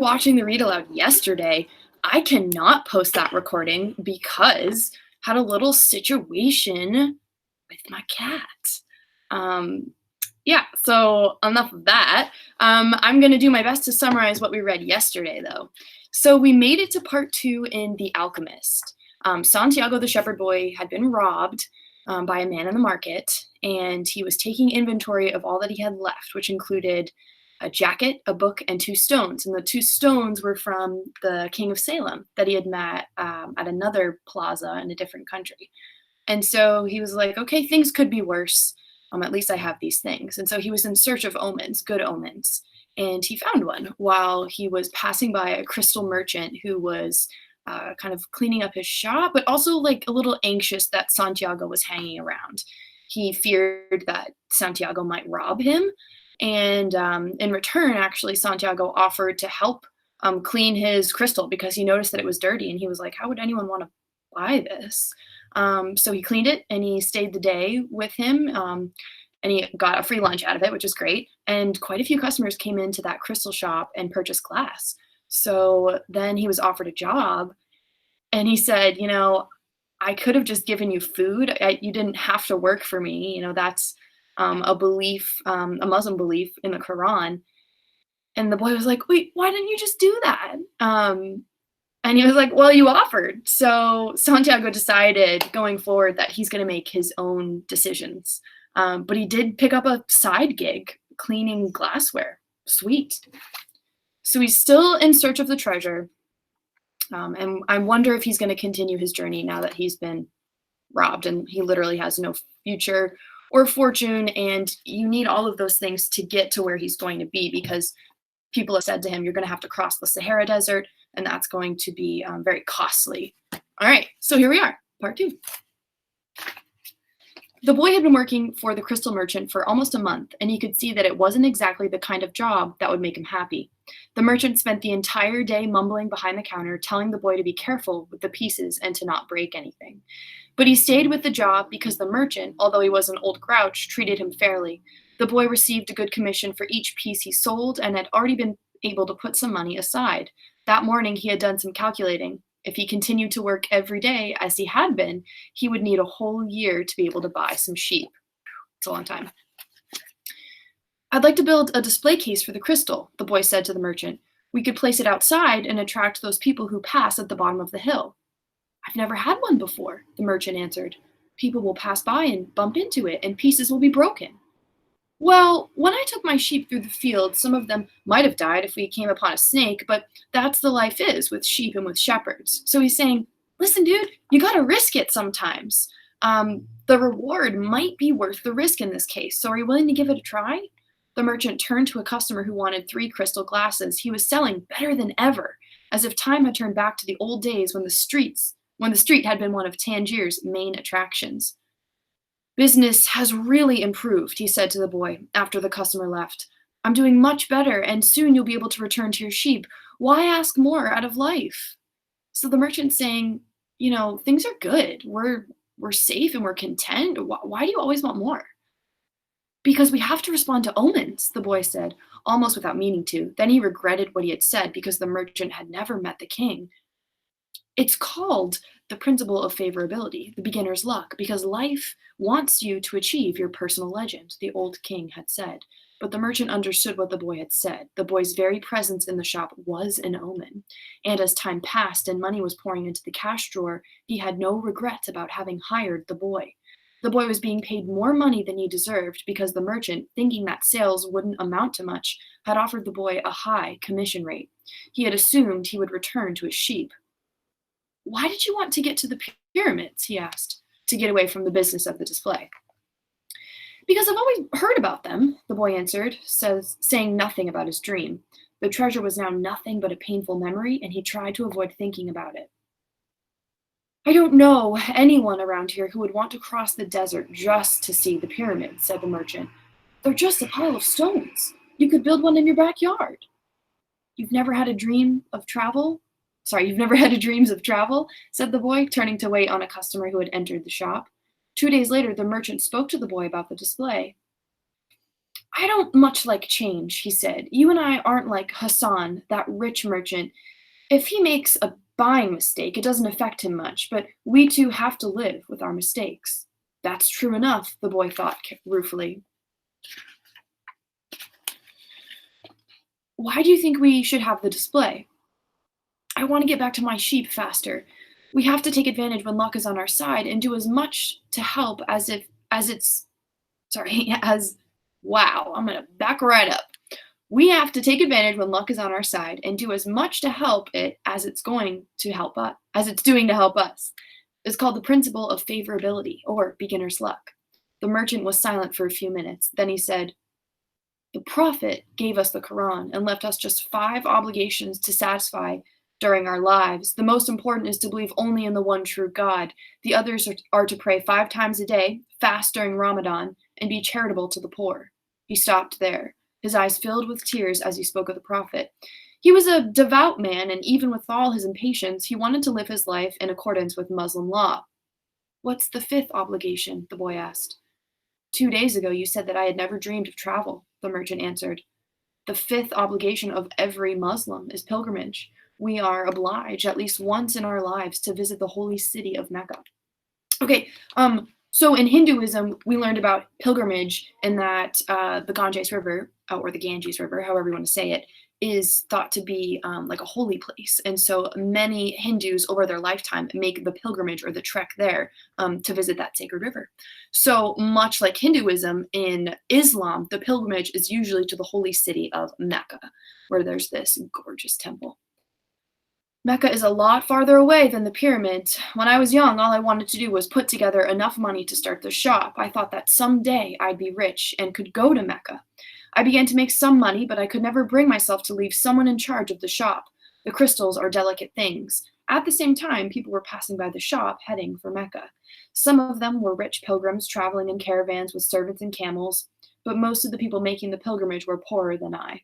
watching the read aloud yesterday. I cannot post that recording because had a little situation with my cat. Um, yeah, so enough of that. I'm going to do my best to summarize what we read yesterday, though. So we made it to part 2 in The Alchemist. Santiago the shepherd boy had been robbed by a man in the market, and he was taking inventory of all that he had left, which included a jacket, a book, and 2 stones. And the 2 stones were from the king of Salem that he had met at another plaza in a different country. And so he was like, okay, things could be worse. At least I have these things. And so he was in search of omens, good omens. And he found one while he was passing by a crystal merchant who was kind of cleaning up his shop, but also like a little anxious that Santiago was hanging around. He feared that Santiago might rob him. And in return, actually, Santiago offered to help clean his crystal because he noticed that it was dirty. And he was like, how would anyone want to buy this? So he cleaned it and he stayed the day with him. And he got a free lunch out of it, which is great. And quite a few customers came into that crystal shop and purchased glass. So then he was offered a job and he said, I could have just given you food. You didn't have to work for me. That's a belief, a Muslim belief in the Quran. And the boy was like, wait, why didn't you just do that? And he was like, well, you offered. So Santiago decided going forward that he's going to make his own decisions. But he did pick up a side gig cleaning glassware. Sweet. So he's still in search of the treasure. And I wonder if he's going to continue his journey now that he's been robbed and he literally has no future or fortune. And you need all of those things to get to where he's going to be because people have said to him, you're going to have to cross the Sahara Desert, and that's going to be very costly. All right, so here we are, part 2. The boy had been working for the crystal merchant for almost a month, and he could see that it wasn't exactly the kind of job that would make him happy. The merchant spent the entire day mumbling behind the counter, telling the boy to be careful with the pieces and to not break anything. But he stayed with the job because the merchant, although he was an old grouch, treated him fairly. The boy received a good commission for each piece he sold and had already been able to put some money aside. That morning he had done some calculating. If he continued to work every day as he had been, he would need a whole year to be able to buy some sheep. It's a long time. I'd like to build a display case for the crystal, the boy said to the merchant. We could place it outside and attract those people who pass at the bottom of the hill. I've never had one before, the merchant answered. People will pass by and bump into it, and pieces will be broken. Well, when I took my sheep through the field, some of them might have died if we came upon a snake, but that's the life is with sheep and with shepherds. So he's saying, listen, dude, you gotta risk it sometimes. The reward might be worth the risk in this case, so are you willing to give it a try? The merchant turned to a customer who wanted 3 crystal glasses. He was selling better than ever, as if time had turned back to the old days when the street had been one of Tangier's main attractions. Business has really improved, he said to the boy after the customer left. I'm doing much better, and soon you'll be able to return to your sheep. Why ask more out of life? So the merchant's saying, things are good. We're safe and we're content. Why do you always want more? Because we have to respond to omens, the boy said, almost without meaning to. Then he regretted what he had said because the merchant had never met the king. It's called the principle of favorability, the beginner's luck, because life wants you to achieve your personal legend, the old king had said. But the merchant understood what the boy had said. The boy's very presence in the shop was an omen. And as time passed and money was pouring into the cash drawer, he had no regrets about having hired the boy. The boy was being paid more money than he deserved because the merchant, thinking that sales wouldn't amount to much, had offered the boy a high commission rate. He had assumed he would return to his sheep. Why did you want to get to the pyramids? He asked, to get away from the business of the display. Because I've always heard about them, the boy answered, saying nothing about his dream. The treasure was now nothing but a painful memory, and he tried to avoid thinking about it. I don't know anyone around here who would want to cross the desert just to see the pyramids, said the merchant. They're just a pile of stones. You could build one in your backyard. You've never had a dream of travel? You've never had dreams of travel, said the boy, turning to wait on a customer who had entered the shop. 2 days later, the merchant spoke to the boy about the display. I don't much like change, he said. You and I aren't like Hassan, that rich merchant. If he makes a buying mistake, it doesn't affect him much, but we two have to live with our mistakes. That's true enough, the boy thought ruefully. Why do you think we should have the display? I want to get back to my sheep faster. We have to take advantage when luck is on our side and do as much to help as it's sorry, as wow, I'm gonna back right up. We have to take advantage when luck is on our side and do as much to help it as it's going to help us, as it's doing to help us. It's called the principle of favorability or beginner's luck. The merchant was silent for a few minutes. Then he said, the Prophet gave us the Quran and left us just 5 obligations to satisfy during our lives. The most important is to believe only in the one true God. The others are to pray 5 times a day, fast during Ramadan, and be charitable to the poor. He stopped there, his eyes filled with tears as he spoke of the Prophet. He was a devout man, and even with all his impatience, he wanted to live his life in accordance with Muslim law. What's the 5th obligation? The boy asked. 2 days ago, you said that I had never dreamed of travel, the merchant answered. The 5th obligation of every Muslim is pilgrimage. We are obliged at least once in our lives to visit the holy city of Mecca. Okay, so in Hinduism, we learned about pilgrimage and that the Ganges River, or the Ganges River, however you want to say it, is thought to be like a holy place. And so many Hindus over their lifetime make the pilgrimage or the trek there to visit that sacred river. So much like Hinduism, in Islam, the pilgrimage is usually to the holy city of Mecca, where there's this gorgeous temple. Mecca is a lot farther away than the pyramids. When I was young, all I wanted to do was put together enough money to start the shop. I thought that someday I'd be rich and could go to Mecca. I began to make some money, but I could never bring myself to leave someone in charge of the shop. The crystals are delicate things. At the same time, people were passing by the shop, heading for Mecca. Some of them were rich pilgrims traveling in caravans with servants and camels, but most of the people making the pilgrimage were poorer than I.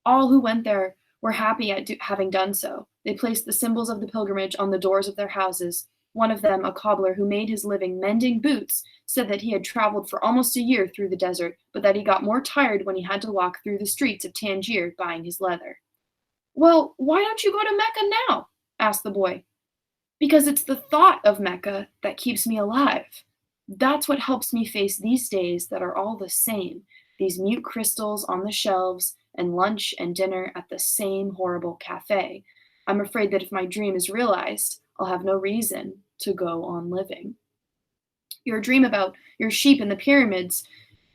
All who went there were happy at having done so. They placed the symbols of the pilgrimage on the doors of their houses. One of them, a cobbler who made his living mending boots, said that he had traveled for almost a year through the desert, but that he got more tired when he had to walk through the streets of Tangier buying his leather. Well, why don't you go to Mecca now? Asked the boy. Because it's the thought of Mecca that keeps me alive. That's what helps me face these days that are all the same, these mute crystals on the shelves, and lunch and dinner at the same horrible cafe. I'm afraid that if my dream is realized, I'll have no reason to go on living. Your dream about your sheep in the pyramids,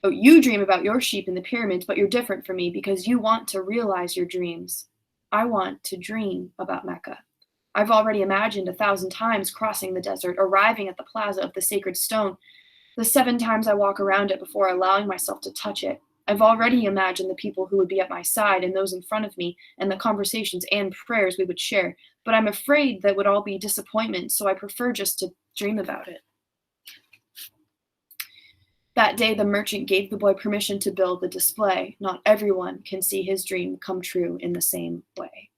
oh, you dream about your sheep in the pyramids, but you're different from me because you want to realize your dreams. I want to dream about Mecca. I've already imagined 1,000 times crossing the desert, arriving at the plaza of the sacred stone, the 7 times I walk around it before allowing myself to touch it. I've already imagined the people who would be at my side and those in front of me and the conversations and prayers we would share, but I'm afraid that would all be disappointment, so I prefer just to dream about it. That day, the merchant gave the boy permission to build the display. Not everyone can see his dream come true in the same way.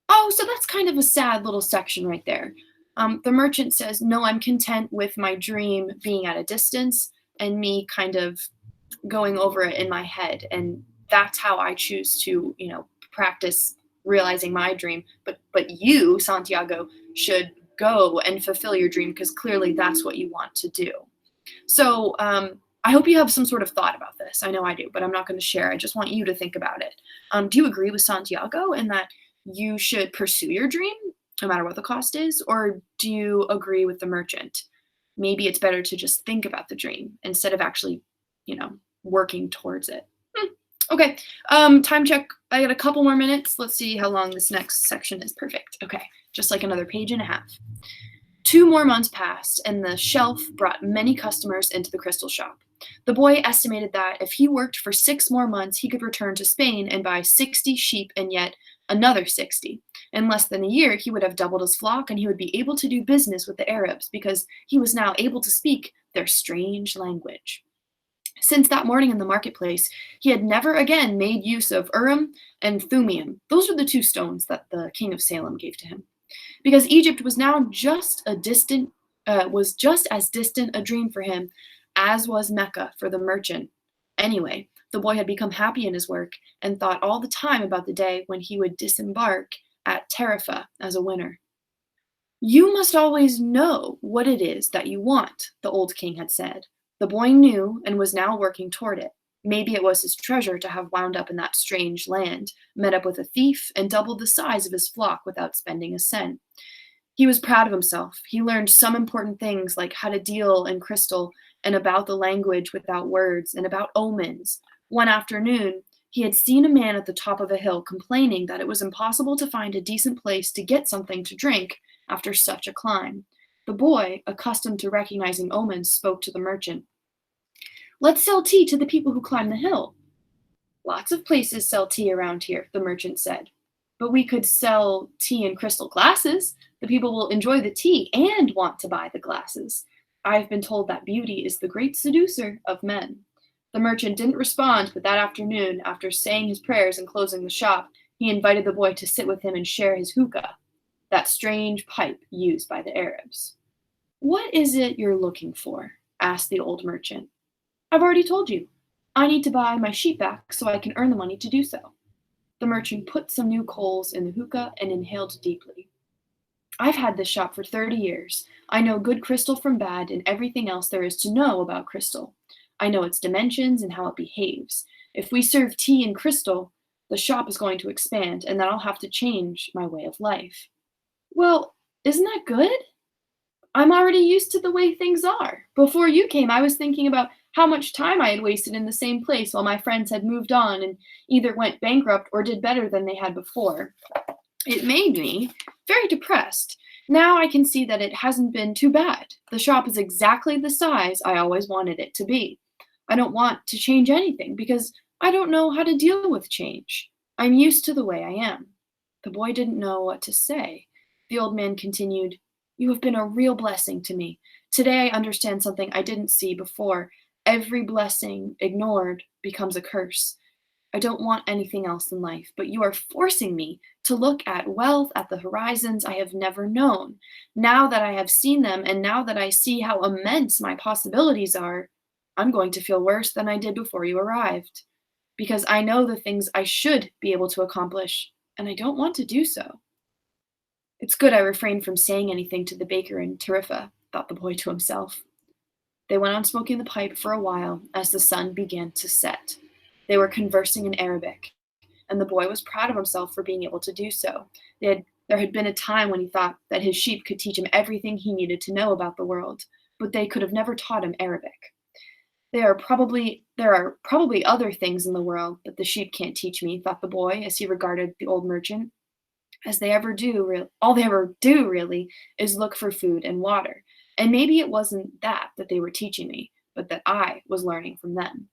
Oh, so that's kind of a sad little section right there. The merchant says, no, I'm content with my dream being at a distance and me kind of going over it in my head. And that's how I choose to, practice realizing my dream. But you, Santiago, should go and fulfill your dream because clearly that's what you want to do. So I hope you have some sort of thought about this. I know I do, but I'm not going to share. I just want you to think about it. Do you agree with Santiago in that you should pursue your dream no matter what the cost is? Or do you agree with the merchant? Maybe it's better to just think about the dream instead of actually, working towards it. Okay, time check. I got a couple more minutes. Let's see how long this next section is. Perfect. Okay, just like another page and a half. 2 more months passed, and the shelf brought many customers into the crystal shop. The boy estimated that if he worked for 6 more months, he could return to Spain and buy 60 sheep and yet another 60. In less than a year, he would have doubled his flock and he would be able to do business with the Arabs because he was now able to speak their strange language. Since that morning in the marketplace, he had never again made use of Urim and Thummim. Those were the 2 stones that the king of Salem gave to him. Because Egypt was now just as distant a dream for him as was Mecca for the merchant. Anyway, The boy had become happy in his work and thought all the time about the day when he would disembark at Tarifa as a winner. You must always know what it is that you want, the old king had said. The boy knew and was now working toward it. Maybe it was his treasure to have wound up in that strange land, met up with a thief, and doubled the size of his flock without spending a cent. He was proud of himself. He learned some important things like how to deal in crystal and about the language without words and about omens. One afternoon, he had seen a man at the top of a hill complaining that it was impossible to find a decent place to get something to drink after such a climb. The boy, accustomed to recognizing omens, spoke to the merchant. Let's sell tea to the people who climb the hill. Lots of places sell tea around here, the merchant said. But we could sell tea in crystal glasses. The people will enjoy the tea and want to buy the glasses. I've been told that beauty is the great seducer of men. The merchant didn't respond, but that afternoon, after saying his prayers and closing the shop, he invited the boy to sit with him and share his hookah, that strange pipe used by the Arabs. What is it you're looking for? Asked the old merchant. I've already told you. I need to buy my sheep back so I can earn the money to do so. The merchant put some new coals in the hookah and inhaled deeply. I've had this shop for 30 years. I know good crystal from bad and everything else there is to know about crystal. I know its dimensions and how it behaves. If we serve tea in crystal, the shop is going to expand, and then I'll have to change my way of life. Well, isn't that good? I'm already used to the way things are. Before you came, I was thinking about how much time I had wasted in the same place while my friends had moved on and either went bankrupt or did better than they had before. It made me very depressed. Now I can see that it hasn't been too bad. The shop is exactly the size I always wanted it to be. I don't want to change anything because I don't know how to deal with change. I'm used to the way I am. The boy didn't know what to say. The old man continued, You have been a real blessing to me. Today I understand something I didn't see before. Every blessing ignored becomes a curse. I don't want anything else in life, but you are forcing me to look at wealth at the horizons I have never known. Now that I have seen them and now that I see how immense my possibilities are, I'm going to feel worse than I did before you arrived. Because I know the things I should be able to accomplish, and I don't want to do so. It's good I refrained from saying anything to the baker in Tarifa, thought the boy to himself. They went on smoking the pipe for a while as the sun began to set. They were conversing in Arabic, and the boy was proud of himself for being able to do so. There had been a time when he thought that his sheep could teach him everything he needed to know about the world, but they could have never taught him Arabic. There are probably other things in the world that the sheep can't teach me, thought the boy as he regarded the old merchant. All they ever do really is look for food and water. And maybe it wasn't that they were teaching me, but that I was learning from them.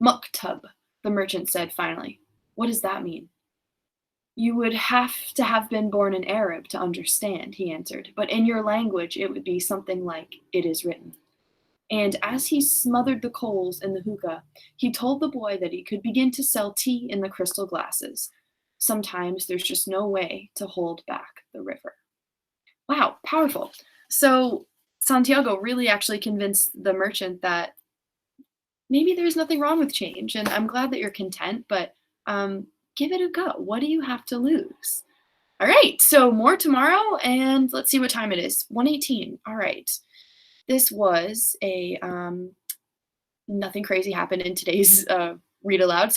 Muktub, the merchant said finally. What does that mean? You would have to have been born an Arab to understand, he answered, but in your language it would be something like it is written. And as he smothered the coals in the hookah, he told the boy that he could begin to sell tea in the crystal glasses. Sometimes there's just no way to hold back the river. Wow, powerful. So Santiago really actually convinced the merchant that maybe there's nothing wrong with change, and I'm glad that you're content, but give it a go. What do you have to lose? All right, so more tomorrow, and let's see what time it is. 1:18. All right. This was a nothing crazy happened in today's read aloud.